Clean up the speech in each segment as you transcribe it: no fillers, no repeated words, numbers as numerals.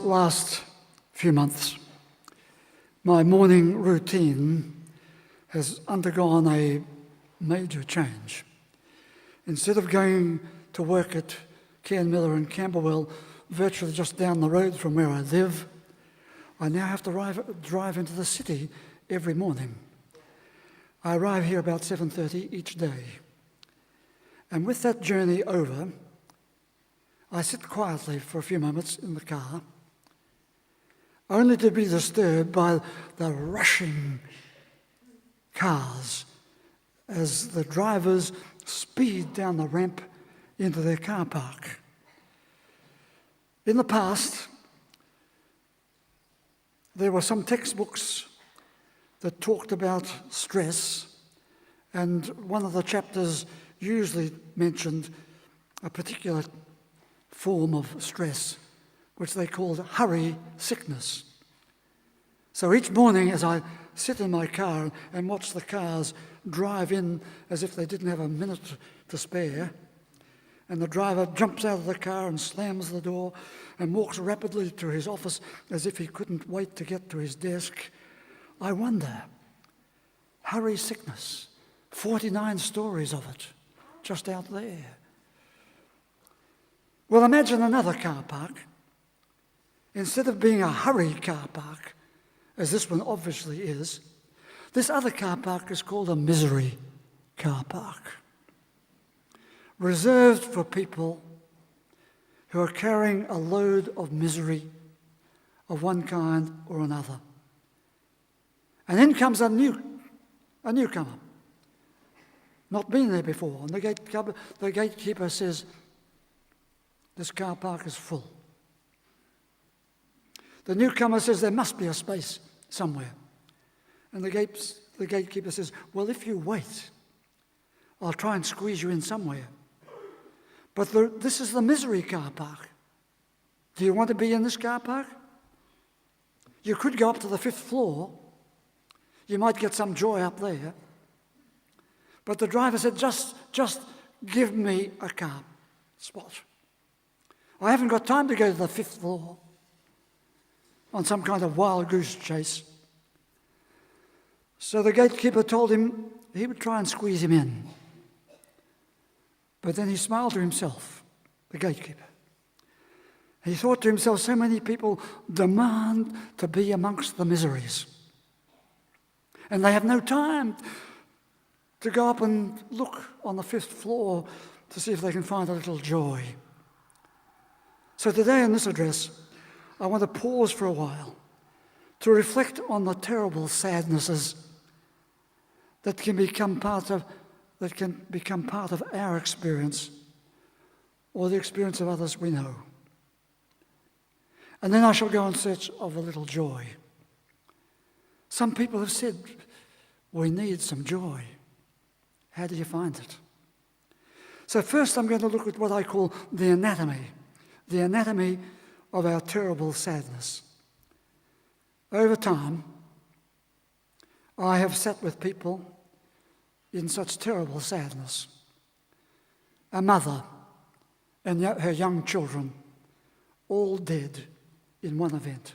last few months, my morning routine has undergone a major change. Instead of going to work at Cairn Miller and Camberwell, virtually just down the road from where I live, I now have to drive into the city every morning. I arrive here about 7:30 each day. And with that journey over, I sit quietly for a few moments in the car, only to be disturbed by the rushing cars as the drivers speed down the ramp into their car park. In the past, there were some textbooks that talked about stress, and one of the chapters usually mentioned a particular form of stress, which they called hurry sickness. So each morning as I sit in my car and watch the cars drive in as if they didn't have a minute to spare, and the driver jumps out of the car and slams the door and walks rapidly to his office as if he couldn't wait to get to his desk, I wonder, hurry sickness, 49 stories of it, just out there. Well, imagine another car park. Instead of being a hurry car park, as this one obviously is, this other car park is called a misery car park, reserved for people who are carrying a load of misery of one kind or another. And in comes a newcomer, not been there before, and the gatekeeper says, "This car park is full." The newcomer says, "There must be a space somewhere." And the gatekeeper says, "Well, if you wait, I'll try and squeeze you in somewhere. But this is the misery car park. Do you want to be in this car park? You could go up to the 5th floor. You might get some joy up there." But the driver said, just give me a car spot. I haven't got time to go to the 5th floor on some kind of wild goose chase. So the gatekeeper told him he would try and squeeze him in. But then he smiled to himself, the gatekeeper. He thought to himself, so many people demand to be amongst the miseries. And they have no time to go up and look on the 5th floor to see if they can find a little joy. So today in this address, I want to pause for a while to reflect on the terrible sadnesses that can become part of our experience or the experience of others we know. And then I shall go in search of a little joy. Some people have said, we need some joy. How do you find it? So first I'm going to look at what I call the anatomy of our terrible sadness. Over time, I have sat with people in such terrible sadness. A mother and her young children, all dead in one event.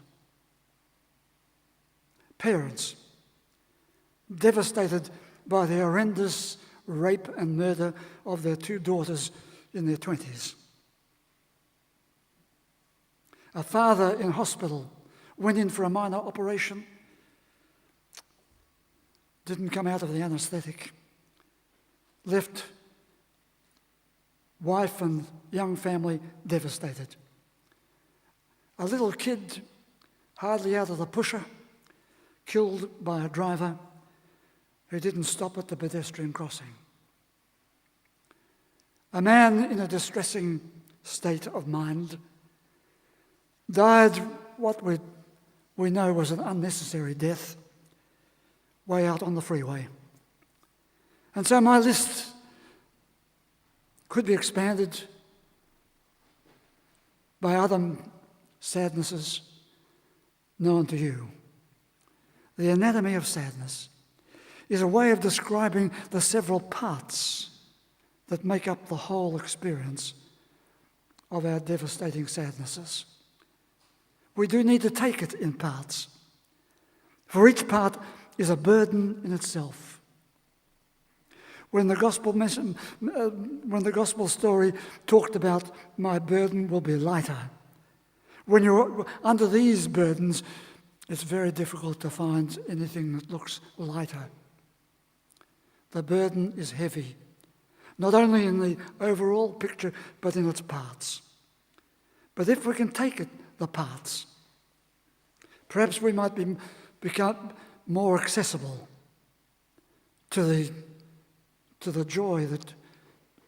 Parents, devastated by the horrendous rape and murder of their 2 daughters in their 20s. A father in hospital went in for a minor operation, didn't come out of the anaesthetic, left wife and young family devastated. A little kid, hardly out of the pusher, killed by a driver who didn't stop at the pedestrian crossing. A man in a distressing state of mind died what we know was an unnecessary death way out on the freeway. And so my list could be expanded by other sadnesses known to you. The anatomy of sadness is a way of describing the several parts that make up the whole experience of our devastating sadnesses. We do need to take it in parts. For each part is a burden in itself. When the gospel story talked about my burden will be lighter, when you're under these burdens, it's very difficult to find anything that looks lighter. The burden is heavy, not only in the overall picture, but in its parts. But if we can take it, the parts, perhaps we might become more accessible to the joy that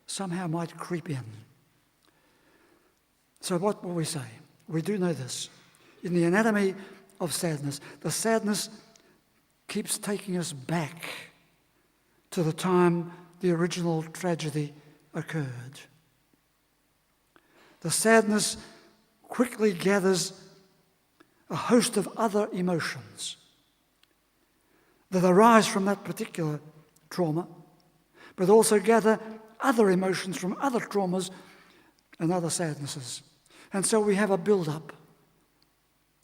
somehow might creep in. So what will we say? We do know this. In the anatomy of sadness, the sadness keeps taking us back to the time the original tragedy occurred. The sadness quickly gathers a host of other emotions that arise from that particular trauma, but also gather other emotions from other traumas and other sadnesses. And so we have a build-up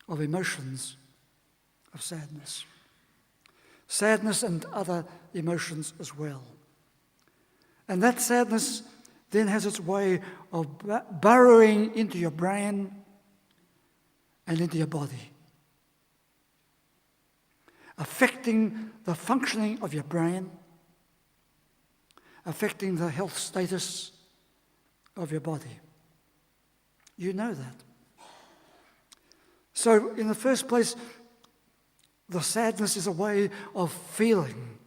of emotions of sadness. Sadness and other emotions as well. And that sadness then has its way of burrowing into your brain and into your body, affecting the functioning of your brain, affecting the health status of your body. You know that. So in the first place, the sadness is a way of feeling.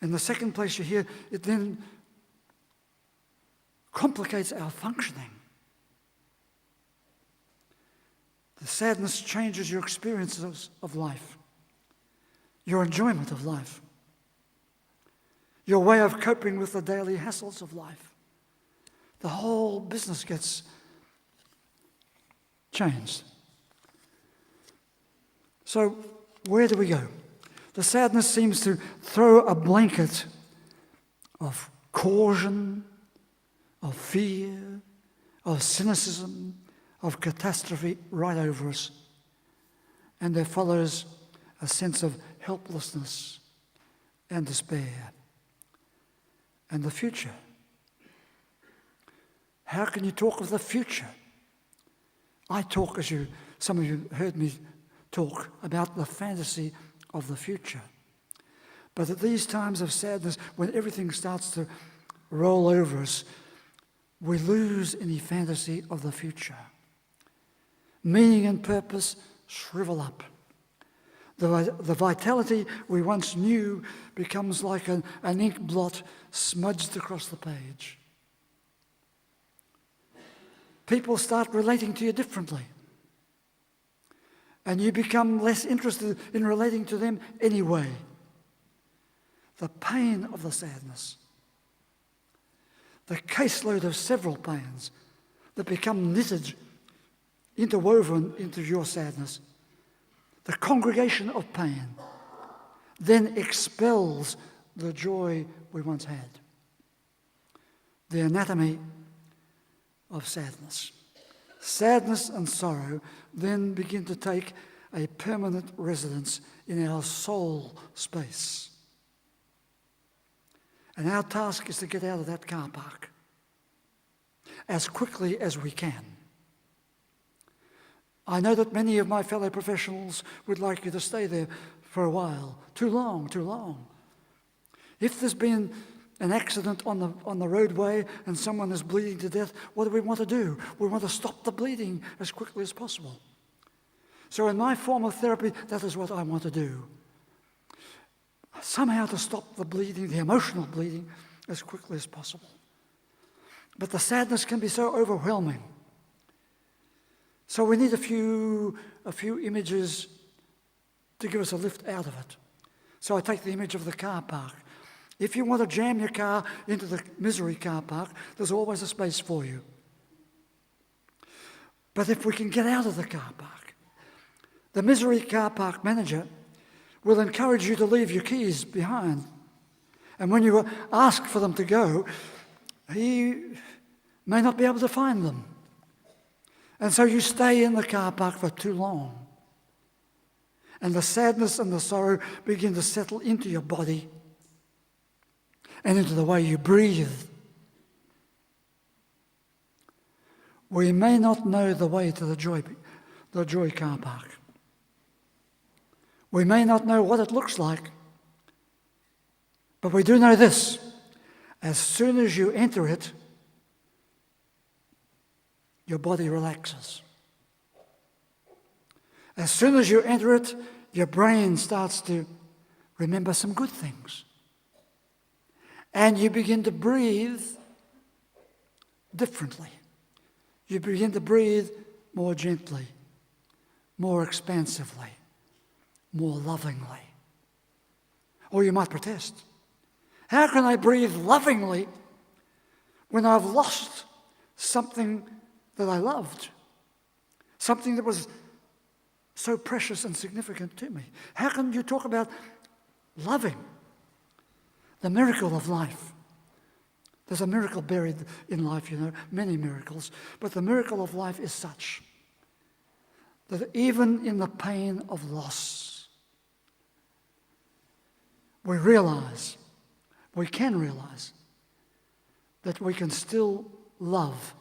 In the second place, you hear, it then complicates our functioning. The sadness changes your experiences of life, your enjoyment of life, your way of coping with the daily hassles of life. The whole business gets changed. So, where do we go? The sadness seems to throw a blanket of caution, of fear, of cynicism, of catastrophe right over us. And there follows a sense of helplessness and despair. And the future. How can you talk of the future? I talk, as some of you heard me talk, about the fantasy of the future. But at these times of sadness, when everything starts to roll over us, we lose any fantasy of the future. Meaning and purpose shrivel up. The vitality we once knew becomes like an ink blot smudged across the page. People start relating to you differently. And you become less interested in relating to them anyway. The pain of the sadness. The caseload of several pains that become knitted, interwoven into your sadness. The congregation of pain then expels the joy we once had. The anatomy of sadness. Sadness and sorrow then begin to take a permanent residence in our soul space. And our task is to get out of that car park as quickly as we can. I know that many of my fellow professionals would like you to stay there for a while. Too long. If there's been an accident on the roadway and someone is bleeding to death, what do we want to do? We want to stop the bleeding as quickly as possible. So in my form of therapy, that is what I want to do. Somehow to stop the bleeding, the emotional bleeding, as quickly as possible. But the sadness can be so overwhelming. So we need a few images to give us a lift out of it. So I take the image of the car park. If you want to jam your car into the misery car park, there's always a space for you. But if we can get out of the car park, the misery car park manager will encourage you to leave your keys behind. And when you ask for them to go, he may not be able to find them. And so you stay in the car park for too long. And the sadness and the sorrow begin to settle into your body and into the way you breathe. We may not know the way to the Joy car park. We may not know what it looks like, but we do know this. As soon as you enter it, your body relaxes. As soon as you enter it, your brain starts to remember some good things. And you begin to breathe differently. You begin to breathe more gently, more expansively, more lovingly. Or you might protest. How can I breathe lovingly when I've lost something that I loved? Something that was so precious and significant to me. How can you talk about loving? The miracle of life. There's a miracle buried in life, many miracles. But the miracle of life is such that even in the pain of loss, we can realize that we can still love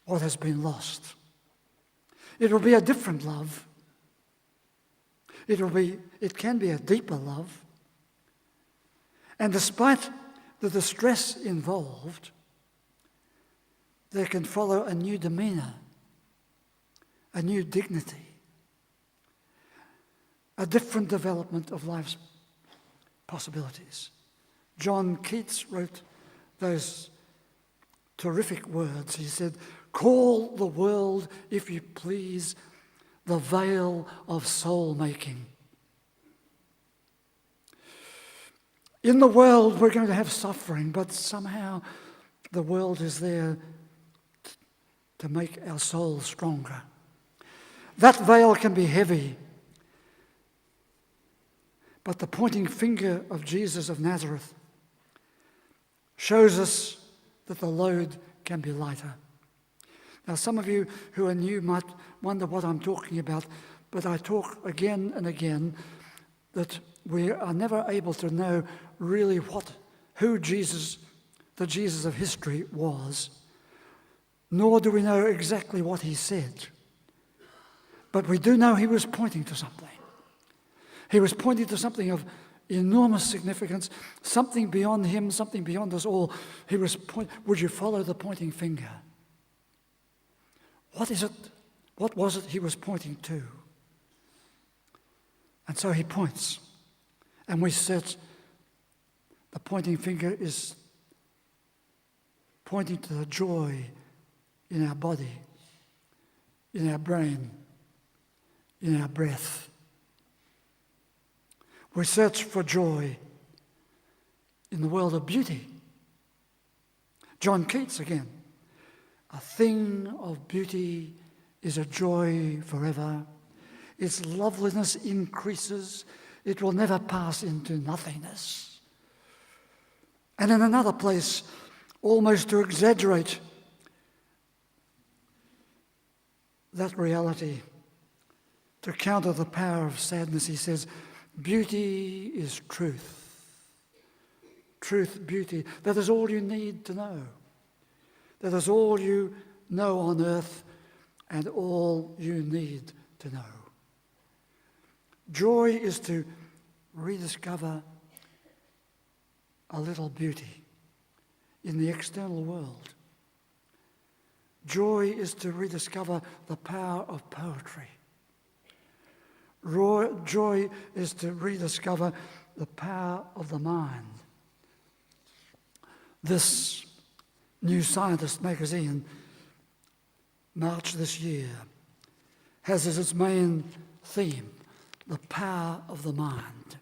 what has been lost. It will be a different love. It can be a deeper love. And despite the distress involved, there can follow a new demeanour, a new dignity, a different development of life's possibilities. John Keats wrote those terrific words. He said, "Call the world, if you please, the veil of soul-making." In the world, we're going to have suffering, but somehow the world is there to make our souls stronger. That veil can be heavy, but the pointing finger of Jesus of Nazareth shows us that the load can be lighter. Now, some of you who are new might wonder what I'm talking about, but I talk again and again that we are never able to know really who Jesus, the Jesus of history, was, nor do we know exactly what he said. But we do know he was pointing to something. He was pointing to something of enormous significance, something beyond him, something beyond us all. Would you follow the pointing finger? What is it? What was it he was pointing to? And so he points. And we said the pointing finger is pointing to the joy in our body, in our brain, in our breath. We search for joy in the world of beauty. John Keats again. "A thing of beauty is a joy forever. Its loveliness increases. It will never pass into nothingness." And in another place, almost to exaggerate that reality, to counter the power of sadness, he says, "Beauty is truth." Truth, beauty. That is all you need to know. That is all you know on earth and all you need to know. Joy is to rediscover a little beauty in the external world. Joy is to rediscover the power of poetry. Joy is to rediscover the power of the mind. This New Scientist magazine, March this year, has as its main theme the power of the mind.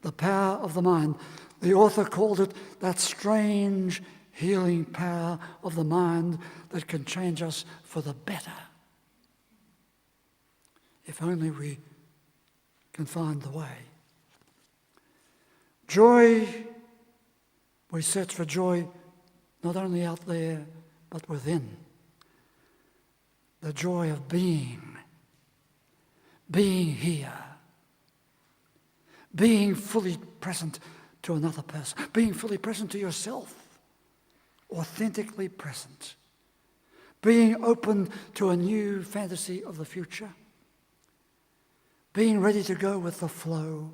The power of the mind. The author called it that strange healing power of the mind that can change us for the better. If only we can find the way. Joy, we search for joy not only out there, but within. The joy of being here, being fully present to another person, being fully present to yourself, authentically present, being open to a new fantasy of the future, being ready to go with the flow,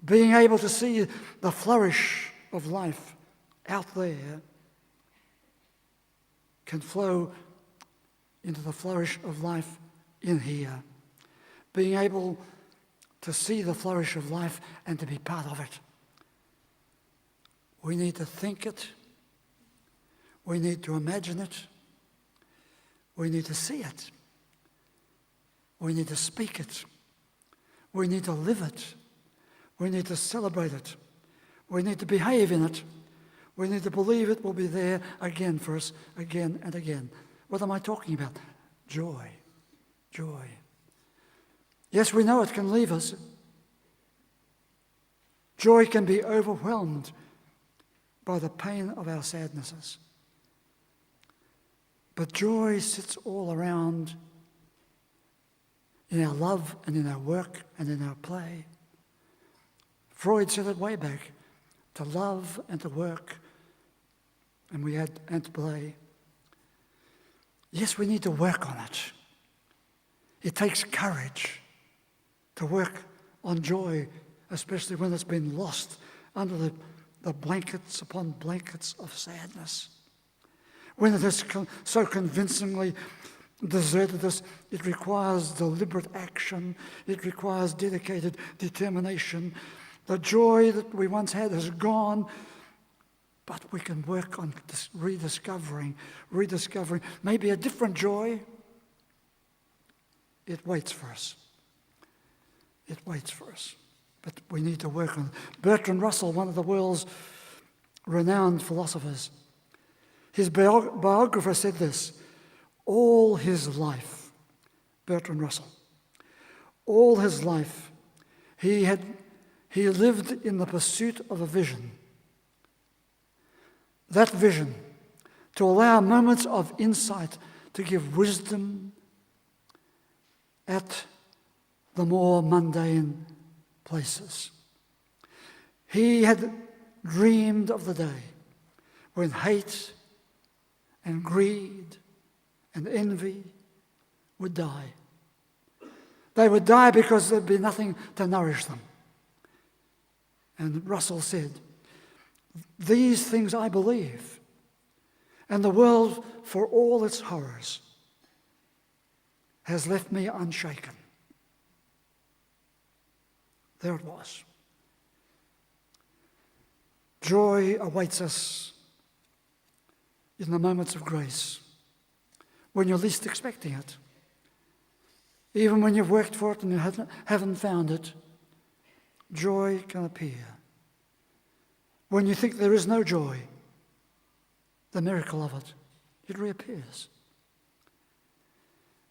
being able to see the flourish of life out there can flow into the flourish of life in here. Being able to see the flourish of life and to be part of it. We need to think it. We need to imagine it. We need to see it. We need to speak it. We need to live it. We need to celebrate it. We need to behave in it. We need to believe it will be there again for us, again and again. What am I talking about? Joy. Joy. Yes, we know it can leave us. Joy can be overwhelmed by the pain of our sadnesses. But joy sits all around in our love and in our work and in our play. Freud said it way back, to love and to work, and we had and to play. Yes, we need to work on it. It takes courage to work on joy, especially when it's been lost under the blankets upon blankets of sadness. When it has so convincingly deserted us, it requires deliberate action. It requires dedicated determination. The joy that we once had has gone, but we can work on rediscovering maybe a different joy. It waits for us. It waits for us. But we need to work on it. Bertrand Russell, one of the world's renowned philosophers, his biographer said this: all his life, Bertrand Russell, all his life, he lived in the pursuit of a vision. That vision, to allow moments of insight to give wisdom at the more mundane places. He had dreamed of the day when hate and greed and envy would die. They would die because there'd be nothing to nourish them. And Russell said, these things I believe, and the world, for all its horrors, has left me unshaken. There it was. Joy awaits us in the moments of grace, when you're least expecting it. Even when you've worked for it and you haven't found it, joy can appear. When you think there is no joy, the miracle of it reappears.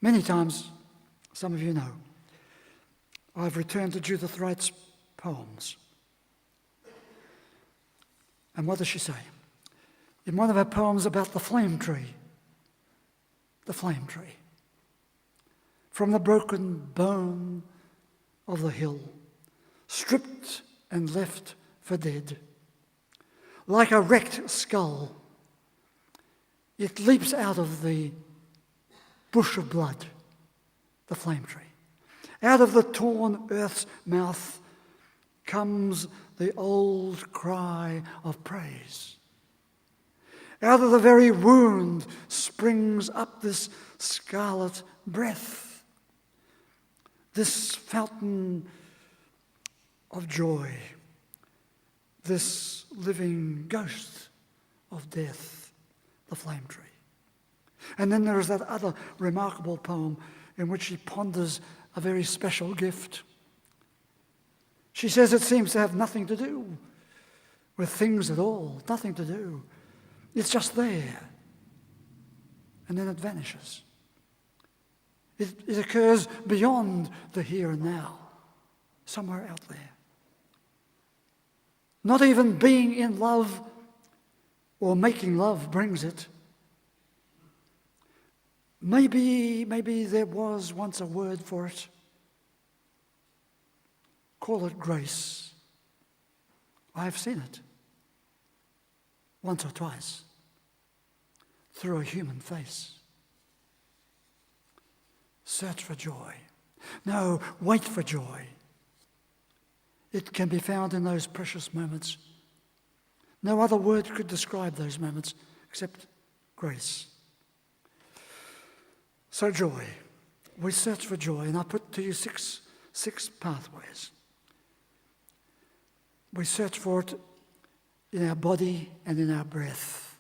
Many times, some of you know, I've returned to Judith Wright's poems. And what does she say? In one of her poems about the flame tree, from the broken bone of the hill, stripped and left for dead, like a wrecked skull, it leaps out of the bush of blood, the flame tree. Out of the torn earth's mouth comes the old cry of praise. Out of the very wound springs up this scarlet breath, this fountain of joy, this living ghost of death, the flame tree. And then there is that other remarkable poem in which she ponders a very special gift. She says it seems to have nothing to do with things at all, nothing to do. It's just there. And then it vanishes. It occurs beyond the here and now, somewhere out there. Not even being in love or making love brings it. Maybe there was once a word for it. Call it grace. I've seen it once or twice through a human face. Search for joy. No, wait for joy. It can be found in those precious moments. No other word could describe those moments except grace. So joy. We search for joy, and I put to you six pathways. We search for it in our body and in our breath.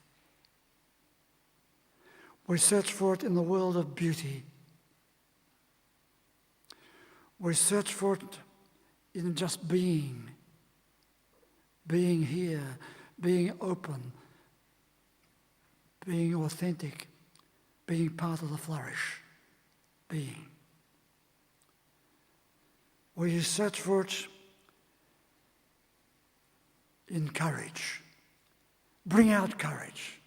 We search for it in the world of beauty. We search for it in just being here, being open, being authentic, being part of the flourish, being. We search for it in courage. Bring out courage.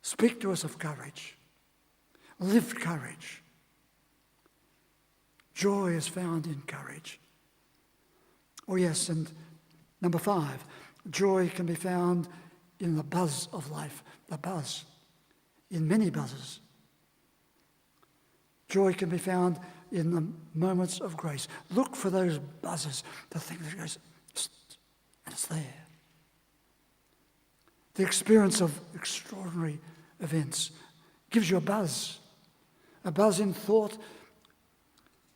Speak to us of courage. Live courage. Joy is found in courage. Oh yes, and number 5, joy can be found in the buzz of life, the buzz, in many buzzes. Joy can be found in the moments of grace. Look for those buzzes, the thing that goes, and it's there. The experience of extraordinary events gives you a buzz in thought,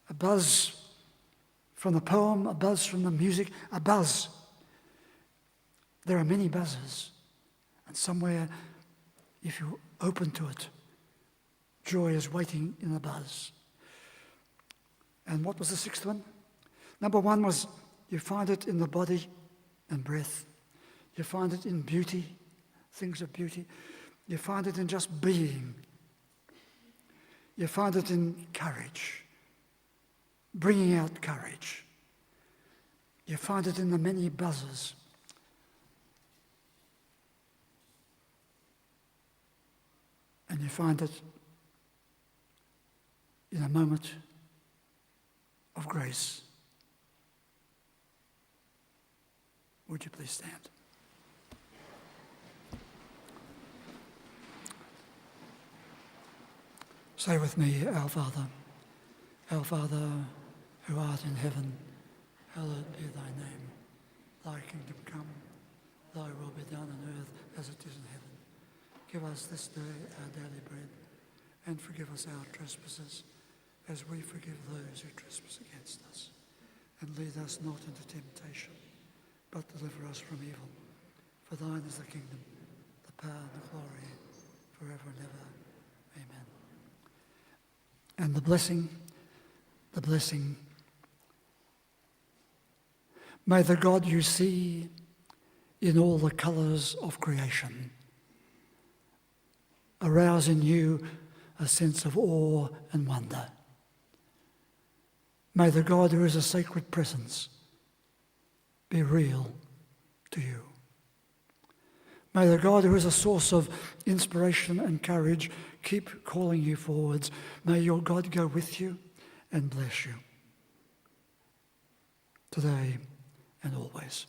a buzz from the poem, a buzz from the music, a buzz. There are many buzzes, and somewhere, if you're open to it, joy is waiting in the buzz. And what was the 6th one? Number 1 was you find it in the body and breath. You find it in beauty, things of beauty. You find it in just being. You find it in courage, bringing out courage. You find it in the many buzzes. And you find it in a moment of grace. Would you please stand? Say with me, Our Father who art in heaven, hallowed be thy name. Thy kingdom come, thy will be done on earth as it is in heaven. Give us this day our daily bread, and forgive us our trespasses, as we forgive those who trespass against us. And lead us not into temptation, but deliver us from evil. For thine is the kingdom, the power, and the glory, forever and ever. Amen. And the blessing. May the God you see in all the colours of creation arouse in you a sense of awe and wonder. May the God who is a sacred presence be real to you. May the God who is a source of inspiration and courage keep calling you forwards. May your God go with you and bless you today and always.